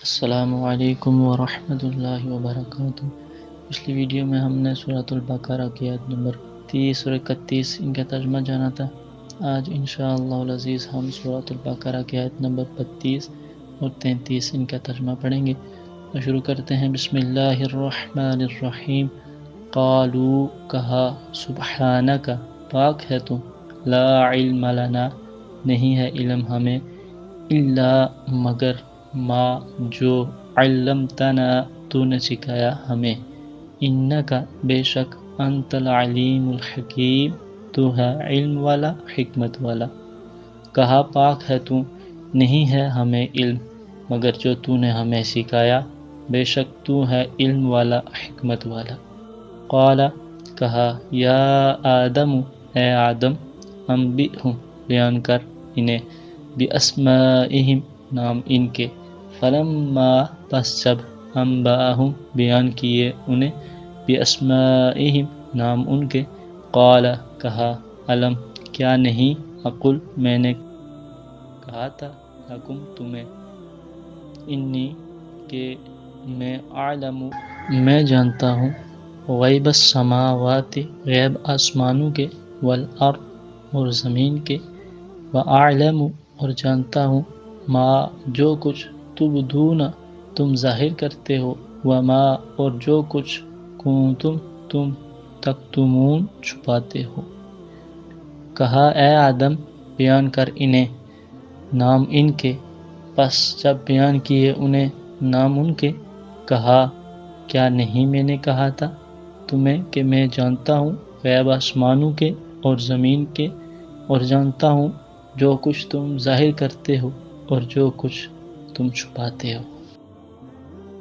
السلام علیکم ورحمۃ اللہ وبرکاتہ۔ پچھلی ویڈیو میں ہم نے سورۃ البقرہ کی آیت نمبر 30 اور 31 ان کا ترجمہ جانا تھا۔ آج انشاءاللہ العزیز ہم سورۃ البقرہ کی آیت نمبر 32 اور 33 ان کا ترجمہ پڑھیں گے۔ تو شروع کرتے ہیں۔ بسم اللہ الرحمن الرحیم۔ قالوا کہا، سبحانک پاک ہے تو، لا علم لنا نہیں ہے علم ہمیں، الا مگر ما جو علمتنا تو نے سکھایا ہمیں، انکا بے شک انت العلیم الحکیم تو ہے علم والا حکمت والا۔ کہا پاک ہے تو، نہیں ہے ہمیں علم مگر جو تو نے ہمیں سکھایا، بے شک تو ہے علم والا حکمت والا۔ قال کہا، یا آدم اے آدم، انبئہم بیان کر انہیں، باسمائہم نام ان کے، فلما پس جب انبأہم بیان کیے انہیں، باسمائہم نام ان کے، قال کہا، علم کیا نہیں، اقل میں نے کہا تھا، لکم تمہیں، انی کہ میں اعلم میں جانتا ہوں، غیب السماوات غیب آسمانوں کے، والارض اور زمین کے، واعلم اور جانتا ہوں، ما جو کچھ تبدون تم ظاہر کرتے ہو، وما اور جو کچھ کنتم تم تکتمون چھپاتے ہو۔ کہا اے آدم بیان کر انہیں نام ان کے، پس جب بیان کیے انہیں نام ان کے، کہا کیا نہیں میں نے کہا تھا تمہیں کہ میں جانتا ہوں غیب آسمانوں کے اور زمین کے، اور جانتا ہوں جو کچھ تم ظاہر کرتے ہو اور جو کچھ تم چھپاتے ہو۔